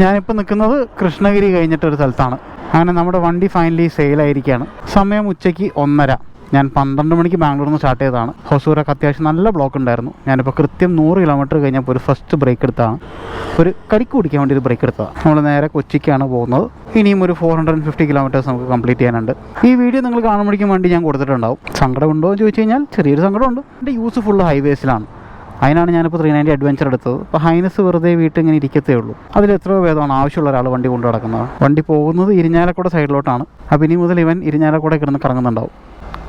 ഞാനിപ്പോൾ നിൽക്കുന്നത് കൃഷ്ണഗിരി കഴിഞ്ഞിട്ടൊരു സ്ഥലത്താണ്. അങ്ങനെ നമ്മുടെ വണ്ടി ഫൈനലി സെയിലായിരിക്കുകയാണ്. സമയം ഉച്ചയ്ക്ക് 1:30. ഞാൻ 12 മണിക്ക് ബാംഗ്ലൂരിൽ നിന്ന് സ്റ്റാർട്ട് ചെയ്തതാണ്. ഹൊസൂരൊക്കെ അത്യാവശ്യം നല്ല ബ്ലോക്ക് ഉണ്ടായിരുന്നു. ഞാനിപ്പോൾ കൃത്യം 100 കിലോമീറ്റർ കഴിഞ്ഞപ്പോൾ ഒരു ഫസ്റ്റ് ബ്രേക്ക് എടുത്തതാണ്. ഒരു കരിക്ക് കുടിക്കാൻ വേണ്ടി ഒരു ബ്രേക്ക് എടുത്തതാണ്. നമ്മൾ നേരെ കൊച്ചിക്കാണ് പോകുന്നത്. ഇനിയും ഒരു 450 കിലോമീറ്റേഴ്സ് നമുക്ക് കംപ്ലീറ്റ് ചെയ്യാനുണ്ട്. ഈ വീഡിയോ നിങ്ങൾ കാണുമ്പോഴേക്കും വേണ്ടി ഞാൻ കൊടുത്തിട്ടുണ്ടാവും. സങ്കടമുണ്ടോ എന്ന് ചോദിച്ചു കഴിഞ്ഞാൽ ചെറിയൊരു സങ്കടമുണ്ട്. എൻ്റെ യൂസ് ഫുള്ള് ഹൈവേസിലാണ്. അതിനാണ് ഞാനിപ്പോൾ 390 അഡ്വഞ്ചർ എടുത്തത്. അപ്പോൾ ഹൈനസ് വെറുതെ വീട്ടിൽ ഇങ്ങനെ ഇരിക്കത്തേ ഉള്ളൂ. അതിൽ എത്രയോ ഭേദമാണ് ആവശ്യമുള്ള ഒരാൾ വണ്ടി കൊണ്ടു നടക്കുന്നത്. വണ്ടി പോകുന്നത് ഇരിഞ്ഞാലക്കുട സൈഡിലോട്ടാണ്. അപ്പോൾ ഇനി മുതൽ ഇവൻ ഇരിഞ്ഞാലക്കുട കിടന്ന് കറങ്ങുന്നുണ്ടാവും.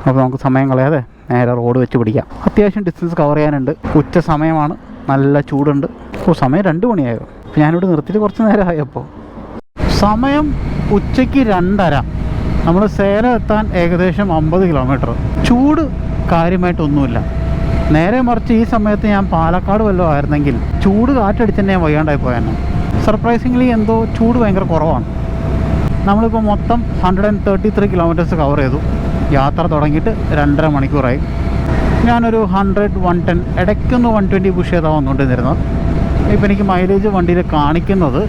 അപ്പോൾ നമുക്ക് സമയം കളയാതെ നേരെ റോഡ് വെച്ച് പിടിക്കാം. അത്യാവശ്യം ഡിസ്റ്റൻസ് കവർ ചെയ്യാനുണ്ട്. ഉച്ച സമയമാണ്, നല്ല ചൂടുണ്ട്. സമയം 2 മണിയായോ? അപ്പോൾ ഞാനിവിടെ നിർത്തിയിട്ട് കുറച്ച് നേരമായപ്പോൾ. സമയം ഉച്ചയ്ക്ക് 2:30. നമ്മൾ സേലം എത്താൻ ഏകദേശം 50 കിലോമീറ്റർ. ചൂട് കാര്യമായിട്ടൊന്നുമില്ല. നേരെ മറിച്ച് ഈ സമയത്ത് ഞാൻ പാലക്കാട് വല്ലതും ആയിരുന്നെങ്കിൽ ചൂട് കാറ്റടിച്ച് തന്നെ ഞാൻ വയ്യാണ്ടായി പോയെന്നെ. സർപ്രൈസിംഗ്ലി എന്തോ ചൂട് ഭയങ്കര കുറവാണ്. നമ്മളിപ്പോൾ മൊത്തം 133 കിലോമീറ്റേഴ്സ് കവർ ചെയ്തു. യാത്ര തുടങ്ങിയിട്ട് 2.5 മണിക്കൂറായി. ഞാനൊരു 100, 110, ഇടയ്ക്കൊന്ന് 120 പുഷ് ചെയ്താൽ വന്നുകൊണ്ടിരുന്നത്. ഇപ്പോൾ എനിക്ക് മൈലേജ് വണ്ടിയിൽ കാണിക്കുന്നത്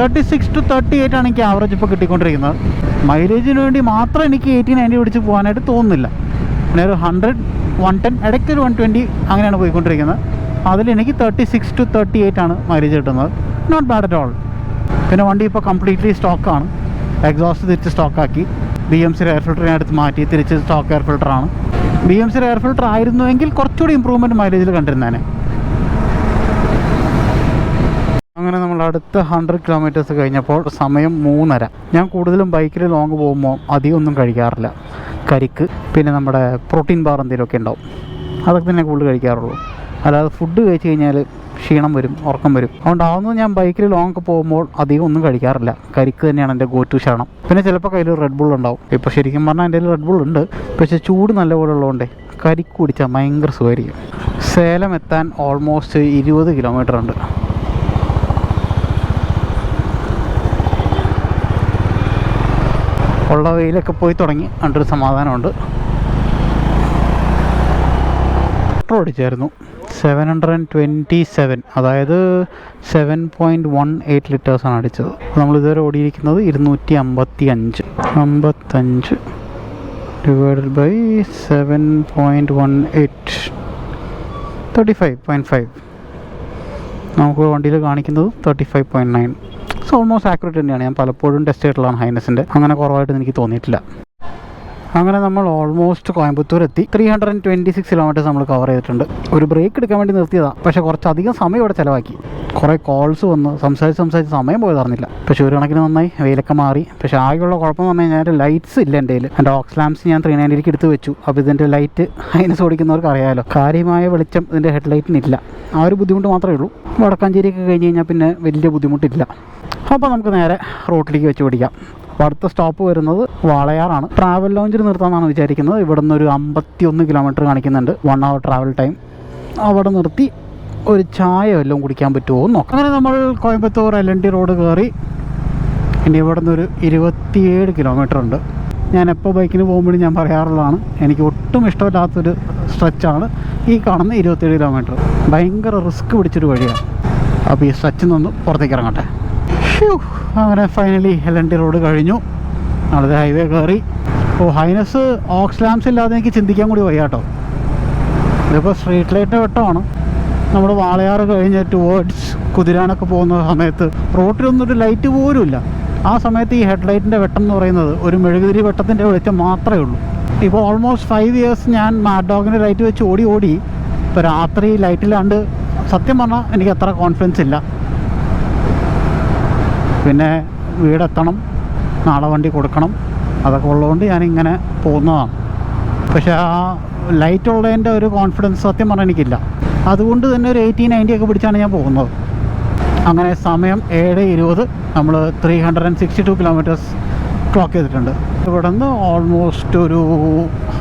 36 to 38 ആണ് എനിക്ക് ആവറേജ് ഇപ്പോൾ കിട്ടിക്കൊണ്ടിരിക്കുന്നത്. മൈലേജിന് വേണ്ടി മാത്രം എനിക്ക് 80-90 പിടിച്ച് പോകാനായിട്ട് തോന്നുന്നില്ല. പിന്നെ ഒരു 100, 110, ഇടയ്ക്കൊരു 120 അങ്ങനെയാണ് പോയിക്കൊണ്ടിരിക്കുന്നത്. അതിലെനിക്ക് 36 to 38 ആണ് മൈലേജ് കിട്ടുന്നത്. Not bad at all. പിന്നെ വണ്ടി ഇപ്പോൾ കംപ്ലീറ്റ്ലി സ്റ്റോക്കാണ്. എക്സോസ്റ്റ് തിരിച്ച് സ്റ്റോക്കാക്കി. BMC എയർ ഫിൽറ്ററിനെ എടുത്ത് മാറ്റി തിരിച്ച് സ്റ്റോക്ക് എയർ ഫിൽറ്ററാണ്. BMC എയർ ഫിൽറ്റർ ആയിരുന്നുവെങ്കിൽ കുറച്ചുകൂടി ഇമ്പ്രൂവ്മെൻറ്റ് മൈലേജിൽ കണ്ടിരുന്നേനെ. അങ്ങനെ നമ്മൾ അടുത്ത 100 കിലോമീറ്റേഴ്സ് കഴിഞ്ഞപ്പോൾ സമയം 3:30. ഞാൻ കൂടുതലും ബൈക്കിൽ ലോങ് പോകുമ്പോൾ അധികം ഒന്നും കഴിക്കാറില്ല. കരിക്ക്, പിന്നെ നമ്മുടെ പ്രോട്ടീൻ ബാർ എന്തെങ്കിലുമൊക്കെ ഉണ്ടാവും. അതൊക്കെ തന്നെ കൂടുതൽ കഴിക്കാറുള്ളൂ. അല്ലാതെ ഫുഡ് കഴിച്ച് കഴിഞ്ഞാൽ ക്ഷീണം വരും, ഉറക്കം വരും. അതുകൊണ്ടാവുന്നത് ഞാൻ ബൈക്കിൽ ലോങ് ഒക്കെ പോകുമ്പോൾ അധികം ഒന്നും കഴിക്കാറില്ല. കരിക്ക് തന്നെയാണ് എൻ്റെ ഗോ ടു ശരണം. പിന്നെ ചിലപ്പോൾ കയ്യിൽ റെഡ് ബുൾ ഉണ്ടാവും. ഇപ്പോൾ ശരിക്കും പറഞ്ഞാൽ എൻ്റെ കയ്യിൽ റെഡ് ബുൾ ഉണ്ട്. പക്ഷേ ചൂട് നല്ലപോലെ ഉള്ളതുകൊണ്ട് കരിക്ക് കുടിച്ചാൽ ഭയങ്കര സുഖമായിരിക്കും. സേലം എത്താൻ ഓൾമോസ്റ്റ് 20 കിലോമീറ്റർ ഉണ്ട്. ഉള്ള വെയിലൊക്കെ പോയി തുടങ്ങി. കണ്ടൊരു സമാധാനമുണ്ട്. പെട്രോൾ അടിച്ചായിരുന്നു 727, അതായത് 7.18 ലിറ്റേഴ്സാണ് അടിച്ചത്. നമ്മളിതുവരെ ഓടിയിരിക്കുന്നത് 255. 55 ഡിവൈഡഡ് ബൈ 7.18, 35.5. നമുക്ക് വണ്ടിയിൽ കാണിക്കുന്നത് 35.9. ഓൾമോസ്റ്റ് ആക്യുറേറ്റ് തന്നെയാണ്. ഞാൻ പലപ്പോഴും ടെസ്റ്റ് ചെയ്തിട്ടുള്ളതാണ് ഹൈനസിൻ്റെ. അങ്ങനെ കുറവായിട്ട് എനിക്ക് തോന്നിയിട്ടില്ല. അങ്ങനെ നമ്മൾ ഓൾമോസ്റ്റ് കോയമ്പത്തൂർ എത്തി. 326 കിലോമീറ്റേഴ്സ് നമ്മൾ കവർ ചെയ്തിട്ടുണ്ട്. ഒരു ബ്രേക്ക് എടുക്കാൻ വേണ്ടി നിർത്തിയതാണ്. പക്ഷേ കുറച്ചധികം സമയം ഇവിടെ ചിലവാക്കി. കുറേ കോൾസ് വന്ന് സംസാരിച്ച് സമയം പോയതറിഞ്ഞില്ല. പക്ഷേ ഒരു കണക്കിന് നന്നായി. വെയിലൊക്കെ മാറി. പക്ഷേ ആകെയുള്ള കുഴപ്പമെന്ന് പറഞ്ഞു കഴിഞ്ഞാൽ ലൈറ്റ്സ് ഇല്ല എൻ്റെ കയ്യിൽ. എൻ്റെ ഓക്സ് ലാംപ്സ് ഞാൻ 390 എടുത്ത് വെച്ചു. അപ്പോൾ ഇതിൻ്റെ ലൈറ്റ് ഹൈനസ് ഓടിക്കുന്നവർക്ക് അറിയാമല്ലോ, കാര്യമായ വെളിച്ചം ഇതിൻ്റെ ഹെഡ് ലൈറ്റിനില്ല. ആ ഒരു ബുദ്ധിമുട്ട് മാത്രമേ ഉള്ളൂ. വടക്കാഞ്ചേരിയൊക്കെ കഴിഞ്ഞ് കഴിഞ്ഞാൽ പിന്നെ വലിയ ബുദ്ധിമുട്ടില്ല. അപ്പോൾ നമുക്ക് നേരെ റോട്ടിലേക്ക് വെച്ച് പിടിക്കാം. അപ്പോൾ അടുത്ത സ്റ്റോപ്പ് വരുന്നത് വാളയാറാണ്. ട്രാവൽ ലോഞ്ചിൽ നിർത്താമെന്നാണ് വിചാരിക്കുന്നത്. ഇവിടെ നിന്നൊരു 51 കിലോമീറ്റർ കാണിക്കുന്നുണ്ട്. 1 hour ട്രാവൽ ടൈം. അവിടെ നിർത്തി ഒരു ചായ വല്ലതും കുടിക്കാൻ പറ്റുമോ എന്ന് നോക്കാം. അങ്ങനെ നമ്മൾ കോയമ്പത്തൂർ LNT റോഡ് കയറി. ഇനി ഇവിടെ നിന്നൊരു 27 കിലോമീറ്റർ ഉണ്ട്. ഞാൻ എപ്പോൾ ബൈക്കിന് പോകുമ്പോഴും ഞാൻ പറയാറുള്ളതാണ്, എനിക്ക് ഒട്ടും ഇഷ്ടമില്ലാത്തൊരു സ്ട്രെച്ചാണ് ഈ കാണുന്ന 27 കിലോമീറ്റർ. ഭയങ്കര റിസ്ക് പിടിച്ചൊരു വഴിയാണ്. അപ്പോൾ ഈ സ്ട്രെച്ചിൽ നിന്ന് പുറത്തേക്ക് ഇറങ്ങട്ടെ. അങ്ങനെ ഫൈനലി LNT റോഡ് കഴിഞ്ഞു. നമ്മളത് ഹൈവേ കയറി. ഹൈനസ് ഓക്സ് ലാംപ്സ് ഇല്ലാതെ എനിക്ക് ചിന്തിക്കാൻ കൂടി വയ്യ കേട്ടോ. ഇതിപ്പോൾ സ്ട്രീറ്റ് ലൈറ്റിൻ്റെ വെട്ടമാണ്. നമ്മൾ വാളയാറ് കഴിഞ്ഞ് ടുവേർഡ്സ് കുതിരാനൊക്കെ പോകുന്ന സമയത്ത് റോട്ടിലൊന്നും ഒരു ലൈറ്റ് പോലും ഇല്ല. ആ സമയത്ത് ഈ ഹെഡ് ലൈറ്റിൻ്റെ വെട്ടം എന്ന് പറയുന്നത് ഒരു മെഴുകുതിരി വെട്ടത്തിൻ്റെ വെളിച്ചം മാത്രമേ ഉള്ളൂ. ഇപ്പോൾ ഓൾമോസ്റ്റ് 5 years ഞാൻ മാഡ് ഡോഗിൻ്റെ ലൈറ്റ് വെച്ച് ഓടി. ഇപ്പോൾ രാത്രി ലൈറ്റിലാണ്ട് സത്യം പറഞ്ഞാൽ എനിക്ക് അത്ര കോൺഫിഡൻസ് ഇല്ല. പിന്നെ വീടെത്തണം, നാളെ വണ്ടി കൊടുക്കണം, അതൊക്കെ ഉള്ളതുകൊണ്ട് ഞാനിങ്ങനെ പോകുന്നതാണ്. പക്ഷേ ആ ലൈറ്റ് ഉള്ളതിൻ്റെ ഒരു കോൺഫിഡൻസ് സത്യം പറഞ്ഞാൽ എനിക്കില്ല. അതുകൊണ്ട് തന്നെ ഒരു 80-90 ഒക്കെ പിടിച്ചാണ് ഞാൻ പോകുന്നത്. അങ്ങനെ സമയം 7:20. നമ്മൾ 362 കിലോമീറ്റേഴ്സ് ക്ലോക്ക് ചെയ്തിട്ടുണ്ട്. ഇവിടെ നിന്ന് ഓൾമോസ്റ്റ് ഒരു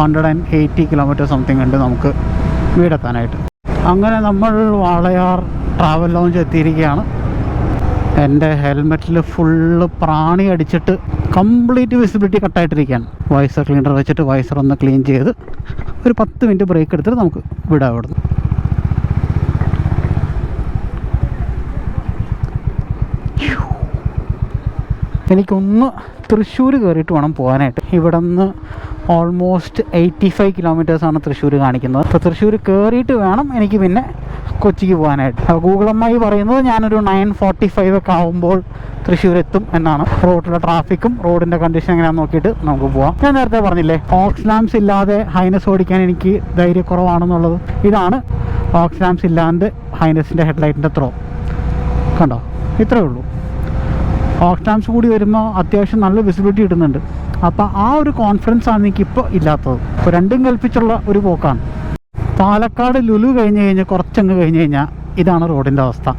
180 കിലോമീറ്റർ സംതിങ് ഉണ്ട് നമുക്ക് വീടെത്താനായിട്ട്. അങ്ങനെ നമ്മൾ വാളയാർ ട്രാവൽ ലോഞ്ച് എത്തിയിരിക്കുകയാണ്. എൻ്റെ ഹെൽമെറ്റിൽ ഫുള്ള് പ്രാണി അടിച്ചിട്ട് കംപ്ലീറ്റ് വിസിബിലിറ്റി കട്ടായിട്ടിരിക്കുകയാണ്. വൈസർ ക്ലീനർ വെച്ചിട്ട് വൈസർ ഒന്ന് ക്ലീൻ ചെയ്ത് ഒരു 10 മിനിറ്റ് ബ്രേക്ക് എടുത്തിട്ട് നമുക്ക് വിടാം ഇവിടുന്ന്. എനിക്കൊന്ന് തൃശ്ശൂർ കയറിയിട്ട് വേണം പോകാനായിട്ട്. ഇവിടെ നിന്ന് ഓൾമോസ്റ്റ് 85 കിലോമീറ്റേഴ്സാണ് തൃശ്ശൂർ കാണിക്കുന്നത്. അപ്പോൾ തൃശ്ശൂർ കയറിയിട്ട് വേണം എനിക്ക് പിന്നെ കൊച്ചിക്ക് പോകാനായിട്ട്. അപ്പോൾ ഗൂഗിൾ അമ്മായി പറയുന്നത് ഞാനൊരു 9:45 ഒക്കെ ആകുമ്പോൾ തൃശ്ശൂർ എത്തും എന്നാണ്. റോഡിലെ ട്രാഫിക്കും റോഡിൻ്റെ കണ്ടീഷൻ എങ്ങനെയാണെന്ന് നോക്കിയിട്ട് നമുക്ക് പോകാം. ഞാൻ നേരത്തെ പറഞ്ഞില്ലേ, ഓക്സ് ലാംപ്സ് ഇല്ലാതെ ഹൈനസ് ഓടിക്കാൻ എനിക്ക് ധൈര്യക്കുറവാണെന്നുള്ളത്. ഇതാണ് ഓക്സ് ലാംപ്സ് ഇല്ലാണ്ട് ഹൈനസിൻ്റെ ഹെഡ്ലൈറ്റിൻ്റെ ത്രോ. കണ്ടോ, ഇത്രയേ ഉള്ളൂ. ഓക്സ് ലാംപ്സ് കൂടി വരുമ്പോൾ അത്യാവശ്യം നല്ല വിസിബിലിറ്റി കിട്ടുന്നുണ്ട്. അപ്പോൾ ആ ഒരു കോൺഫിഡൻസ് ആണ് എനിക്കിപ്പോൾ ഇല്ലാത്തത്. ഇപ്പോൾ രണ്ടും കൽപ്പിച്ചുള്ള ഒരു പോക്കാണ്. പാലക്കാട് ലുലു കഴിഞ്ഞ് കുറച്ചങ്ങ് കഴിഞ്ഞ് കഴിഞ്ഞാൽ ഇതാണ് റോഡിൻ്റെ അവസ്ഥ.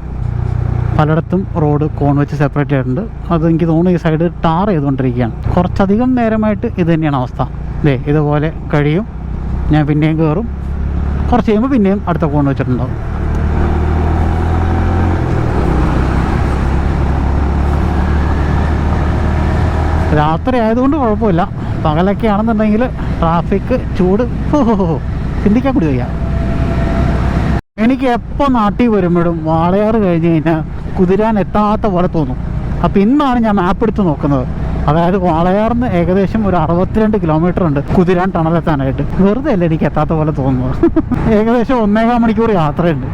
പലയിടത്തും റോഡ് കോൺ വെച്ച് സെപ്പറേറ്റ് ആയിട്ടുണ്ട്. അത് എനിക്ക് തോന്നുന്നു ഈ സൈഡ് ടാർ ചെയ്തുകൊണ്ടിരിക്കുകയാണ്. കുറച്ചധികം നേരമായിട്ട് ഇത് തന്നെയാണ് അവസ്ഥ. ഇതുപോലെ കഴിയും, ഞാൻ പിന്നെയും കയറും, കുറച്ച് കഴിയുമ്പോൾ പിന്നെയും അടുത്ത കോൺ വെച്ചിട്ടുണ്ടാവും. രാത്രി ആയതുകൊണ്ട് കുഴപ്പമില്ല. പകലൊക്കെ ആണെന്നുണ്ടെങ്കിൽ ട്രാഫിക് ചൂട് ചിന്തിക്കാൻ കൂടി വയ്യ. എനിക്ക് എപ്പോൾ നാട്ടിൽ വരുമ്പോഴും വാളയാർ കഴിഞ്ഞ് കഴിഞ്ഞാൽ കുതിരാൻ എത്താത്ത പോലെ തോന്നും. അപ്പോൾ ഇന്നാണ് ഞാൻ മാപ്പ് എടുത്ത് നോക്കുന്നത്. അതായത് വാളയാറിന് ഏകദേശം ഒരു 62 കിലോമീറ്റർ ഉണ്ട് കുതിരാൻ ടണലെത്താനായിട്ട്. വെറുതെ അല്ല എനിക്ക് എത്താത്ത പോലെ തോന്നുന്നത്. ഏകദേശം 1.25 മണിക്കൂർ യാത്രയുണ്ട്.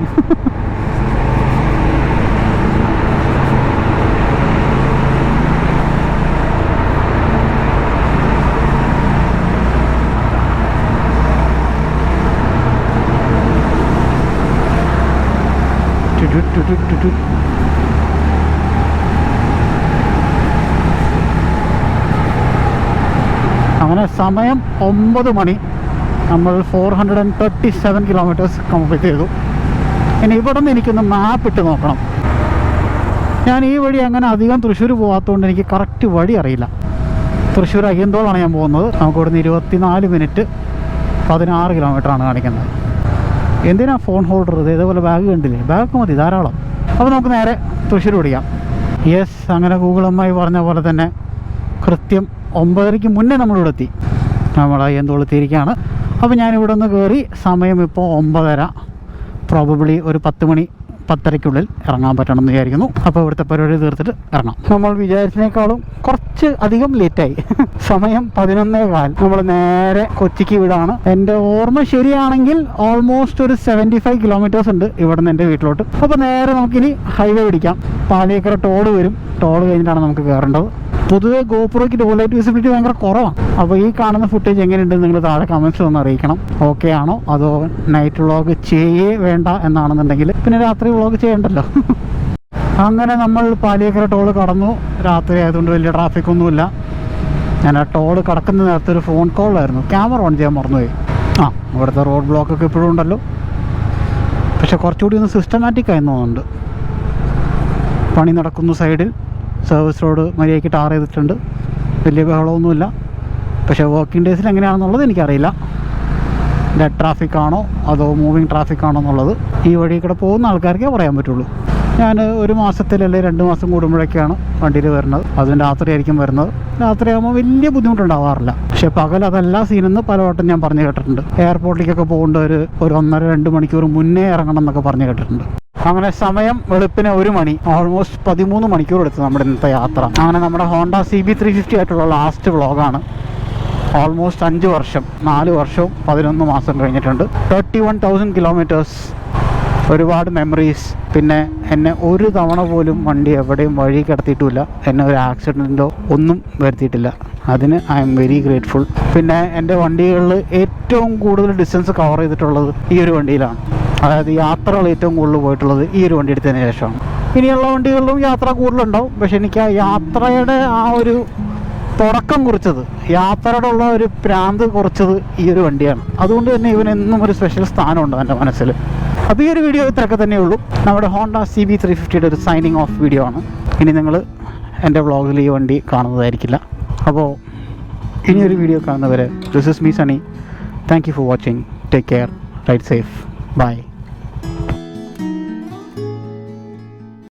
അങ്ങനെ സമയം 9 മണി. നമ്മൾ 437 കിലോമീറ്റേഴ്സ് കംപ്ലീറ്റ് ചെയ്തു. ഇനി ഇവിടെ നിന്ന് എനിക്കൊന്ന് മാപ്പ് ഇട്ട് നോക്കണം. ഞാൻ ഈ വഴി അങ്ങനെ അധികം തൃശ്ശൂർ പോകാത്തതുകൊണ്ട് എനിക്ക് കറക്റ്റ് വഴി അറിയില്ല. തൃശ്ശൂർ അയ്യന്തോളാണ് ഞാൻ പോകുന്നത്. നമുക്ക് ഇവിടുന്ന് 24 മിനിറ്റ് 16 കിലോമീറ്ററാണ് കാണിക്കുന്നത്. എന്തിനാ ഫോൺ ഹോൾഡർ? ഇതേപോലെ ബാഗ് കണ്ടില്ലേ? ബാഗ് മതി ധാരാളം. അപ്പോൾ നമുക്ക് നേരെ തൃശ്ശൂർ പിടിക്കാം. യെസ്, അങ്ങനെ ഗൂഗിൾ അമ്മായി പറഞ്ഞ പോലെ തന്നെ കൃത്യം 9:30 മുന്നേ നമ്മളിവിടെ എത്തി. നമ്മൾ അയ്യന്തോളെത്തിയിരിക്കുകയാണ്. അപ്പോൾ ഞാനിവിടെ നിന്ന് കയറി. സമയം ഇപ്പോൾ 9:30. പ്രോബബ്ലി ഒരു 10 മണി 10:30 ഇറങ്ങാൻ പറ്റണമെന്ന് വിചാരിക്കുന്നു. അപ്പോൾ ഇവിടുത്തെ പരിപാടി തീർത്തിട്ട് ഇറങ്ങാം. നമ്മൾ വിചാരിച്ചതിനേക്കാളും കുറച്ച് അധികം ലേറ്റായി. സമയം 11:15. നമ്മൾ നേരെ കൊച്ചിക്ക് വിടാണ്. എൻ്റെ ഓർമ്മ ശരിയാണെങ്കിൽ ഓൾമോസ്റ്റ് ഒരു 75 കിലോമീറ്റേഴ്സ് ഉണ്ട് ഇവിടെ നിന്ന് എൻ്റെ വീട്ടിലോട്ട്. അപ്പോൾ നേരെ നമുക്കിനി ഹൈവേ പിടിക്കാം. പാലിയേക്കര ടോൾ വരും. ടോൾ കഴിഞ്ഞിട്ടാണ് നമുക്ക് കയറേണ്ടത്. പൊതുവെ ഗോപ്രോയ്ക്ക് ടോൾ ലൈറ്റ് വിസിബിലിറ്റി ഭയങ്കര കുറവാണ്. അപ്പോൾ ഈ കാണുന്ന ഫുട്ടേജ് എങ്ങനെയുണ്ടെന്ന് നിങ്ങൾ താഴെ കമൻസ് ഒന്ന് അറിയിക്കണം. ഓക്കെ ആണോ, അതോ നൈറ്റ് വ്ളോഗ് ചെയ്യേ വേണ്ട എന്നാണെന്നുണ്ടെങ്കിൽ പിന്നെ രാത്രി വ്ളോഗ് ചെയ്യണ്ടല്ലോ. അങ്ങനെ നമ്മൾ പാലിയേക്കര ടോൾ കടന്നു. രാത്രി ആയതുകൊണ്ട് വലിയ ട്രാഫിക്കൊന്നുമില്ല. ഞാൻ ആ ടോൾ കടക്കുന്ന നേരത്തെ ഒരു ഫോൺ കോളായിരുന്നു, ക്യാമറ ഓൺ ചെയ്യാൻ മറന്നുപോയി. ഇവിടുത്തെ റോഡ് ബ്ലോക്കൊക്കെ ഇപ്പോഴും ഉണ്ടല്ലോ. പക്ഷെ കുറച്ചുകൂടി ഒന്ന് സിസ്റ്റമാറ്റിക് ആയി തോന്നുന്നുണ്ട്. പണി നടക്കുന്ന സൈഡിൽ സർവീസ് റോഡ് മര്യാദയ്ക്ക് ടാർ ചെയ്തിട്ടുണ്ട്. വലിയ ബഹളമൊന്നുമില്ല. പക്ഷേ വർക്കിംഗ് ഡേയ്സിൽ എങ്ങനെയാണെന്നുള്ളത് എനിക്കറിയില്ല. ഡെഡ് ട്രാഫിക് ആണോ അതോ മൂവിങ് ട്രാഫിക് ആണോ എന്നുള്ളത് ഈ വഴി കൂടെ പോകുന്ന ആൾക്കാർക്കേ പറയാൻ പറ്റുള്ളൂ. ഞാൻ ഒരു മാസത്തിലല്ലേ 2 മാസം കൂടുമ്പോഴൊക്കെയാണ് വണ്ടിയിൽ വരുന്നത്. അതും രാത്രിയായിരിക്കും വരുന്നത്. രാത്രിയാകുമ്പോൾ വലിയ ബുദ്ധിമുട്ടുണ്ടാവാറില്ല. പക്ഷേ പകൽ അതല്ല സീനെന്ന് പലവട്ടം ഞാൻ പറഞ്ഞു കേട്ടിട്ടുണ്ട്. എയർപോർട്ടിലേക്കൊക്കെ പോകേണ്ടവർ ഒരു 1.5-2 മണിക്കൂർ മുന്നേ ഇറങ്ങണം എന്നൊക്കെ പറഞ്ഞു കേട്ടിട്ടുണ്ട്. അങ്ങനെ സമയം വെളുപ്പിന് 1 മണി. ഓൾമോസ്റ്റ് 13 മണിക്കൂർ എടുത്തു നമ്മുടെ ഇന്നത്തെ യാത്ര. അങ്ങനെ നമ്മുടെ ഹോണ്ട CB350 ആയിട്ടുള്ള ലാസ്റ്റ് വ്ളോഗാണ്. ഓൾമോസ്റ്റ് 5 വർഷം, 4 വർഷവും 11 മാസം കഴിഞ്ഞിട്ടുണ്ട്. 31,000 കിലോമീറ്റേഴ്സ്, ഒരുപാട് മെമ്മറീസ്. പിന്നെ എന്നെ ഒരു തവണ പോലും വണ്ടി എവിടെയും വഴി കിടത്തിയിട്ടുമില്ല. എന്നെ ഒരു ആക്സിഡൻറ്റോ ഒന്നും വരുത്തിയിട്ടില്ല. അതിന് ഐ എം വെരി ഗ്രേറ്റ്ഫുൾ. പിന്നെ എൻ്റെ വണ്ടികളിൽ ഏറ്റവും കൂടുതൽ ഡിസ്റ്റൻസ് കവർ ചെയ്തിട്ടുള്ളത് ഈ ഒരു വണ്ടിയിലാണ്. അതായത് യാത്രകൾ ഏറ്റവും കൂടുതൽ പോയിട്ടുള്ളത് ഈ ഒരു വണ്ടി എടുത്തതിന് ശേഷമാണ്. ഇനിയുള്ള വണ്ടികളിലും യാത്ര കൂടുതലുണ്ടാവും. പക്ഷെ എനിക്ക് ആ യാത്രയുടെ ആ ഒരു തുടക്കം കുറിച്ചത്, യാത്രയുടെ ഉള്ള ഒരു പ്രാന്ത് കുറച്ചത് ഈ ഒരു വണ്ടിയാണ്. അതുകൊണ്ട് തന്നെ ഇവനെന്നും ഒരു സ്പെഷ്യൽ സ്ഥാനമുണ്ട് എൻ്റെ മനസ്സിൽ. അപ്പോൾ ഈ ഒരു വീഡിയോ ഇത്രയൊക്കെ തന്നെയുള്ളൂ. നമ്മുടെ ഹോണ്ട CB350 ഒരു സൈനിങ് ഓഫ് വീഡിയോ ആണ്. ഇനി നിങ്ങൾ എൻ്റെ വ്ളോഗിൽ ഈ വണ്ടി കാണുന്നതായിരിക്കില്ല. അപ്പോൾ ഇനിയൊരു വീഡിയോ കാണുന്നവരെ, this is me Sunny. Thank you for watching. Take care. Ride safe. By.